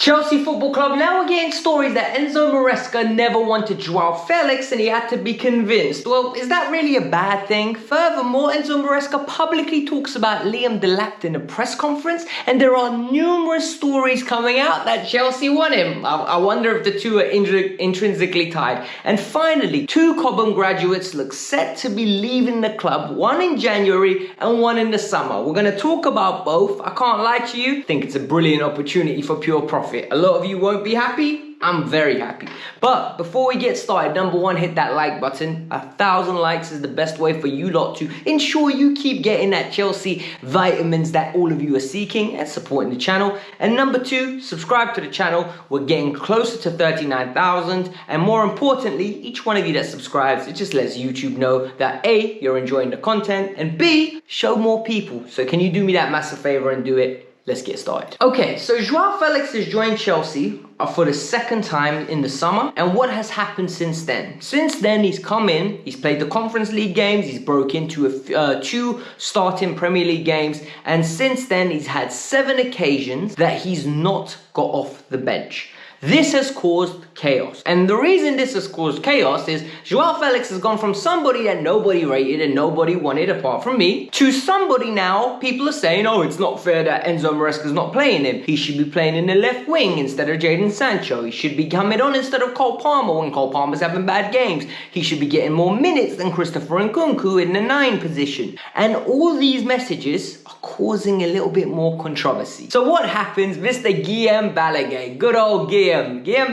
Chelsea Football Club, now we're getting stories that Enzo Maresca never wanted Joao Felix and he had to be convinced. Well, is that really a bad thing? Furthermore, Enzo Maresca publicly talks about Liam Delap in a press conference, and there are numerous stories coming out that Chelsea want him. I wonder if the two are intrinsically tied. And finally, two Cobham graduates look set to be leaving the club, one in January and one in the summer. We're going to talk about both. I can't lie to you, I think it's a brilliant opportunity for pure profit. A lot of you won't be happy. I'm very happy. But before we get started, number one, hit that like button. 1,000 likes is the best way for you lot to ensure you keep getting that Chelsea vitamins that all of you are seeking and supporting the channel. And number two, subscribe to the channel. We're getting closer to 39,000. And more importantly, each one of you that subscribes, it just lets YouTube know that A, you're enjoying the content, and B, show more people. So can you do me that massive favor and do it? Let's get started. Okay, so Joao Felix has joined Chelsea for the second time in the summer, and what has happened since then? Since then, he's come in, he's played the Conference League games, he's broke into two starting Premier League games, and since then, he's had 7 occasions that he's not got off the bench. This has caused chaos. And the reason this has caused chaos is Joao Felix has gone from somebody that nobody rated and nobody wanted apart from me to somebody now people are saying, oh, it's not fair that Enzo Maresca's not playing him. He should be playing in the left wing instead of Jadon Sancho. He should be coming on instead of Cole Palmer when Cole Palmer's having bad games. He should be getting more minutes than Christopher Nkunku in the 9 position. And all these messages are causing a little bit more controversy. So what happens? Mr. Guillaume Balaguer, good old Guillaume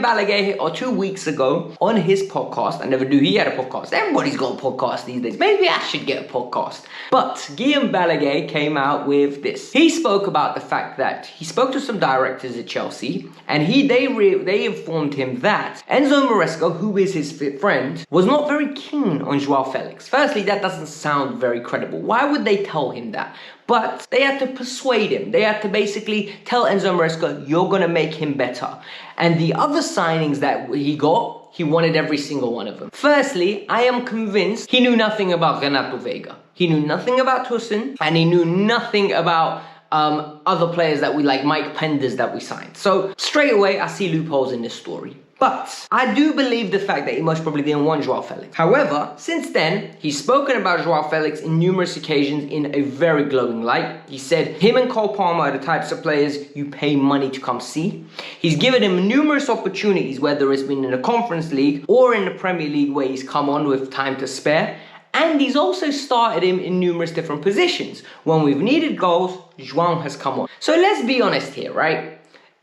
Balaguer, 2 weeks ago on his podcast. I never knew he had a podcast. Everybody's got a podcast these days. Maybe I should get a podcast. But Guillaume Balaguer came out with this. He spoke about the fact that he spoke to some directors at Chelsea, and they informed him that Enzo Maresca, who is his friend, was not very keen on Joao Felix. Firstly, that doesn't sound very credible. Why would they tell him that? But they had to persuade him. They had to basically tell Enzo Maresca, you're going to make him better. And the other signings that he got, he wanted every single one of them. Firstly, I am convinced he knew nothing about Renato Vega. He knew nothing about Tosin, and he knew nothing about other players that we like, Mike Penders, that we signed. So straight away, I see loopholes in this story. But I do believe the fact that he most probably didn't want Joao Felix. However, since then, he's spoken about Joao Felix in numerous occasions in a very glowing light. He said him and Cole Palmer are the types of players you pay money to come see. He's given him numerous opportunities, whether it's been in the Conference League or in the Premier League where he's come on with time to spare. And he's also started him in numerous different positions. When we've needed goals, Joao has come on. So let's be honest here, right?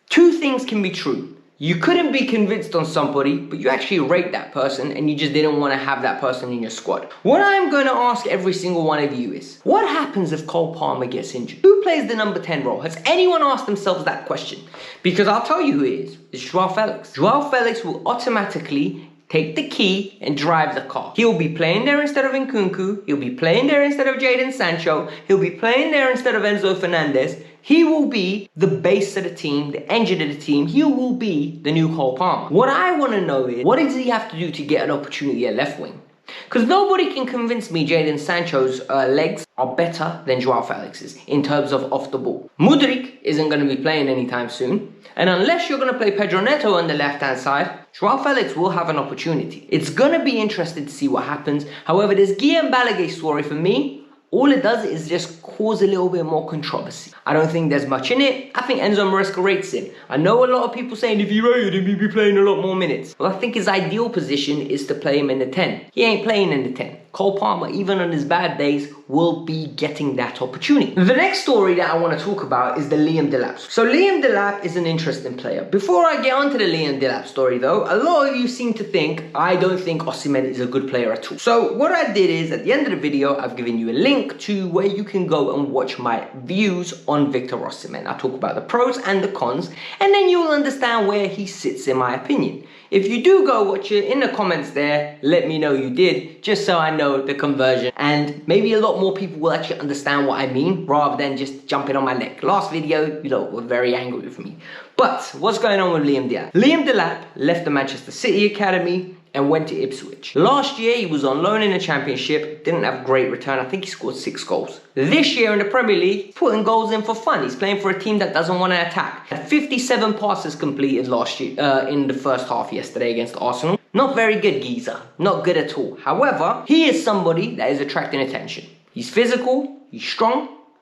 Two things can be true. You couldn't be convinced on somebody, but you actually rate that person and you just didn't want to have that person in your squad. What I'm going to ask every single one of you is, what happens if Cole Palmer gets injured? Who plays the number 10 role? Has anyone asked themselves that question? Because I'll tell you who it is. It's Joao Felix. Joao Felix will automatically take the key and drive the car. He'll be playing there instead of Nkunku. He'll be playing there instead of Jadon Sancho. He'll be playing there instead of Enzo Fernandez. He will be the base of the team, the engine of the team. He will be the new Cole Palmer. What I want to know is, what does he have to do to get an opportunity at left wing? Because nobody can convince me Jadon Sancho's legs are better than Joao Felix's in terms of off the ball. Mudryk isn't going to be playing anytime soon. And unless you're going to play Pedro Neto on the left-hand side, Joao Felix will have an opportunity. It's going to be interesting to see what happens. However, this Guillaume Balaguer story, for me, all it does is just cause a little bit more controversy. I don't think there's much in it. I think Enzo Maresca rates him. I know a lot of people saying if he rated him, he'd be playing a lot more minutes. Well, I think his ideal position is to play him in the 10. He ain't playing in the 10. Cole Palmer, even on his bad days, will be getting that opportunity. The next story that I want to talk about is the Liam Delap. So Liam Delap is an interesting player. Before I get onto the Liam Delap story though, a lot of you seem to think I don't think Osimhen is a good player at all. So what I did is, at the end of the video, I've given you a link to where you can go and watch my views on Victor Osimhen. I talk about the pros and the cons, and then you will understand where he sits in my opinion. If you do go watch it, in the comments there, let me know you did, just so I know know the conversion, and maybe a lot more people will actually understand what I mean rather than just jumping on my neck. Last video, you lot were very angry with me. But what's going on with Liam Delap? Liam Delap left the Manchester City Academy and went to Ipswich. Last year, he was on loan in the Championship, didn't have great return. I think he scored 6 goals. This year in the Premier League, putting goals in for fun. He's playing for a team that doesn't want to attack. Had 57 passes completed last year in the first half yesterday against Arsenal. Not very good, geezer. Not good at all. However, he is somebody that is attracting attention. He's physical, he's strong,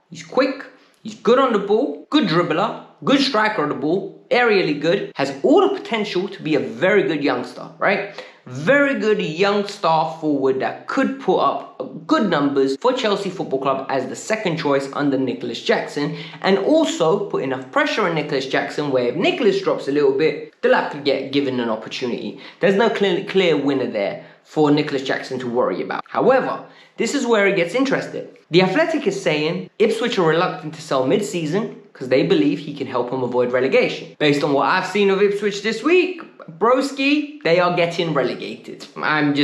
he's quick, he's good on the ball, good dribbler, good striker on the ball, aerially good, has all the potential to be a very good youngster, right? Very good young star forward that could put up good numbers for Chelsea Football Club as the second choice under Nicholas Jackson, and also put enough pressure on Nicholas Jackson where if Nicholas drops a little bit, Delap could get given an opportunity. There's no clear winner there for Nicholas Jackson to worry about. However, this is where it gets interesting. The Athletic is saying Ipswich are reluctant to sell mid-season because they believe he can help them avoid relegation. Based on what I've seen of Ipswich this week, broski, they are getting relegated. And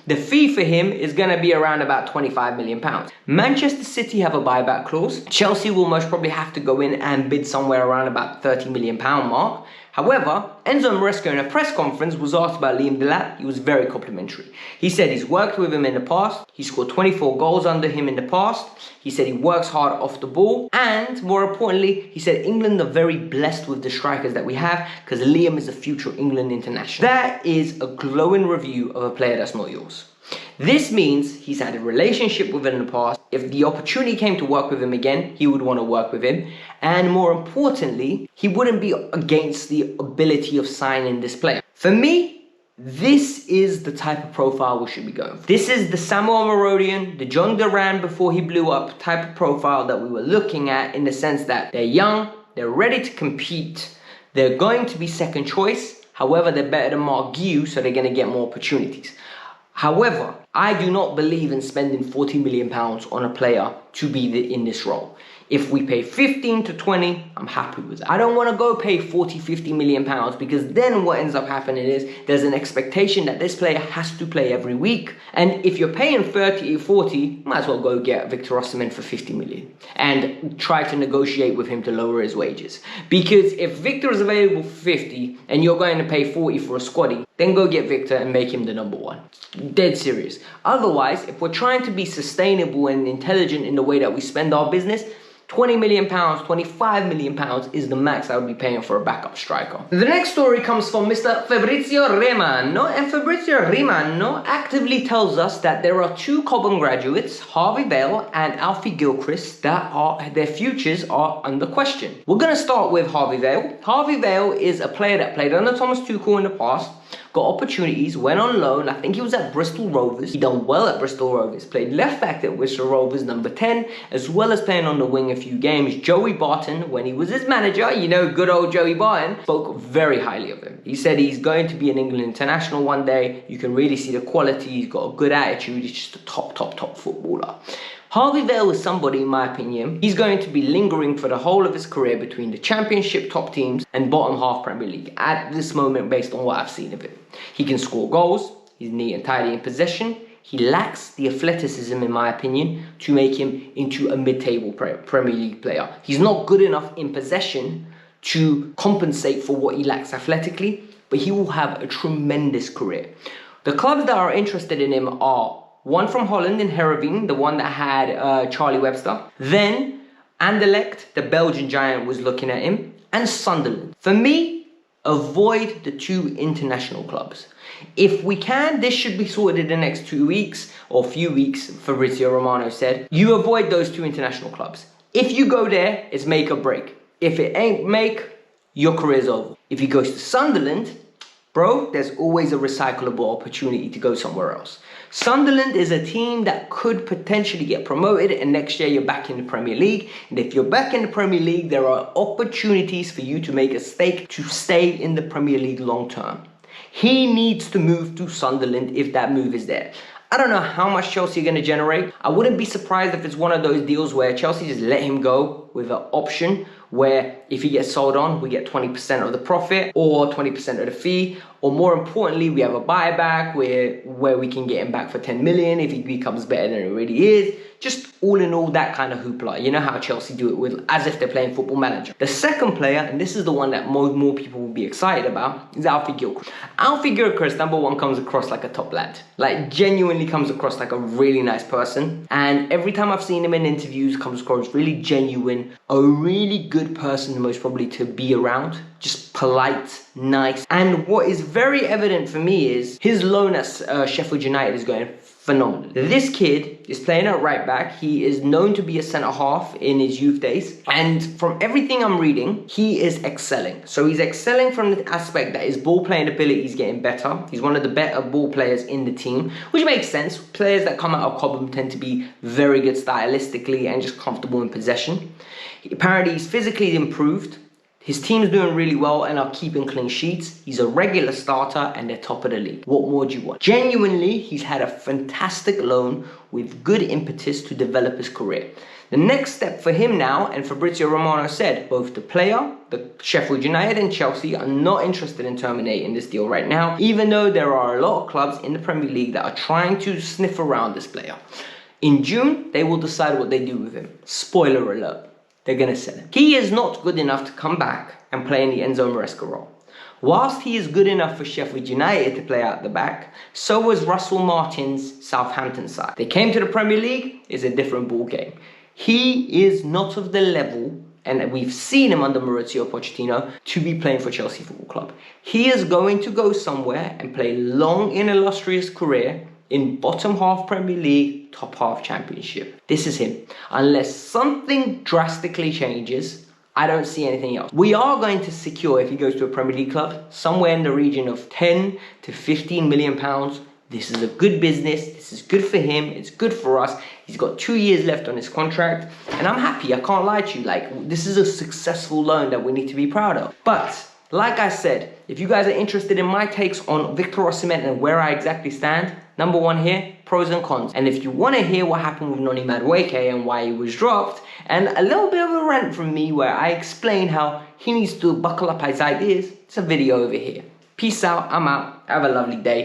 the fee for him is going to be around about £25 million. Manchester City have a buyback clause. Chelsea will most probably have to go in and bid somewhere around about £30 million mark. However, Enzo Maresca in a press conference was asked about Liam Delap. He was very complimentary. He said he's worked with him in the past. He scored 24 goals under him in the past. He said he works hard off the ball. And more importantly, he said England are very blessed with the strikers that we have because Liam is a future England international. That is a glowing review of a player that's not yours. This means he's had a relationship with him in the past. If the opportunity came to work with him again, he would want to work with him. And more importantly, he wouldn't be against the ability of signing this player. For me, this is the type of profile we should be going for. This is the Samuel Marodian, the John Duran before he blew up type of profile that we were looking at, in the sense that they're young, they're ready to compete, they're going to be second choice. However, they're better than Mark Gue, so they're going to get more opportunities. However, I do not believe in spending £40 million on a player to be in this role. If we pay 15 to 20, I'm happy with that. I don't want to go pay 40, 50 million pounds, because then what ends up happening is there's an expectation that this player has to play every week. And if you're paying 30 or 40, might as well go get Victor Osimhen for 50 million and try to negotiate with him to lower his wages. Because if Victor is available for 50 and you're going to pay 40 for a squaddie, then go get Victor and make him the number one. Dead serious. Otherwise, if we're trying to be sustainable and intelligent in the way that we spend our business, £20 million, £25 million is the max I would be paying for a backup striker. The next story comes from Mr. Fabrizio Romano, and Fabrizio Romano actively tells us that there are two Cobham graduates, Harvey Vale and Alfie Gilchrist, that their futures are under question. We're going to start with Harvey Vale. Harvey Vale is a player that played under Thomas Tuchel in the past, got opportunities, went on loan. I think he was at Bristol Rovers. He done well at Bristol Rovers. Played left back at Bristol Rovers, number 10, as well as playing on the wing a few games. Joey Barton, when he was his manager, you know, good old Joey Barton, spoke very highly of him. He said he's going to be an England international one day. You can really see the quality. He's got a good attitude. He's just a top footballer. Harvey Vale is somebody, in my opinion, he's going to be lingering for the whole of his career between the Championship top teams and bottom half Premier League at this moment, based on what I've seen of him. He can score goals, he's neat and tidy in possession. He lacks the athleticism, in my opinion, to make him into a mid-table Premier League player. He's not good enough in possession to compensate for what he lacks athletically, but he will have a tremendous career. The clubs that are interested in him are one from Holland in Heerenveen, the one that had Charlie Webster. Then Anderlecht, the Belgian giant, was looking at him. And Sunderland. For me, avoid the two international clubs. If we can, this should be sorted in the next 2 weeks or few weeks, Fabrizio Romano said. You avoid those two international clubs. If you go there, it's make or break. If it ain't make, your career's over. If he goes to Sunderland, bro, there's always a recyclable opportunity to go somewhere else. Sunderland is a team that could potentially get promoted, and next year you're back in the Premier League. And if you're back in the Premier League, there are opportunities for you to make a stake to stay in the Premier League long term. He needs to move to Sunderland if that move is there. I don't know how much Chelsea are going to generate. I wouldn't be surprised if it's one of those deals where Chelsea just let him go with an option where if he gets sold on, we get 20% of the profit or 20% of the fee, or more importantly, we have a buyback where we can get him back for 10 million if he becomes better than he really is. Just all in all, that kind of hoopla. You know how Chelsea do it with as if they're playing Football Manager. The second player, and this is the one that more people will be excited about, is Alfie Gilchrist. Alfie Gilchrist, number one, comes across like a top lad. Like, genuinely comes across like a really nice person. And every time I've seen him in interviews, comes across really genuine, a really good person most probably to be around. Just polite, nice. And what is very evident for me is his loan at Sheffield United is going phenomenal. This kid is playing at right back. He is known to be a centre half in his youth days. And from everything I'm reading, he is excelling. So he's excelling from the aspect that his ball playing ability is getting better. He's one of the better ball players in the team, which makes sense. Players that come out of Cobham tend to be very good stylistically and just comfortable in possession. Apparently he's physically improved. His team's doing really well and are keeping clean sheets. He's a regular starter and they're top of the league. What more do you want? Genuinely, he's had a fantastic loan with good impetus to develop his career. The next step for him now, and Fabrizio Romano said, both the player, the Sheffield United and Chelsea are not interested in terminating this deal right now, even though there are a lot of clubs in the Premier League that are trying to sniff around this player. In June, they will decide what they do with him. Spoiler alert. They're going to sell him. He is not good enough to come back and play in the Enzo Maresca role. Whilst he is good enough for Sheffield United to play out the back, so was Russell Martin's Southampton side. They came to the Premier League, it's a different ball game. He is not of the level, and we've seen him under Mauricio Pochettino, to be playing for Chelsea Football Club. He is going to go somewhere and play a long and illustrious career in bottom half Premier League, top half Championship. This is him. Unless something drastically changes, I don't see anything else. We are going to secure, if he goes to a Premier League club, somewhere in the region of 10 to 15 million pounds. This is a good business. This is good for him. It's good for us. He's got 2 years left on his contract. And I'm happy. I can't lie to you. Like, this is a successful loan that we need to be proud of. But like I said, if you guys are interested in my takes on Victor Osimhen and where I exactly stand, number one here, pros and cons. And if you want to hear what happened with Noni Madueke and why he was dropped, and a little bit of a rant from me where I explain how he needs to buckle up his ideas, it's a video over here. Peace out, I'm out, have a lovely day.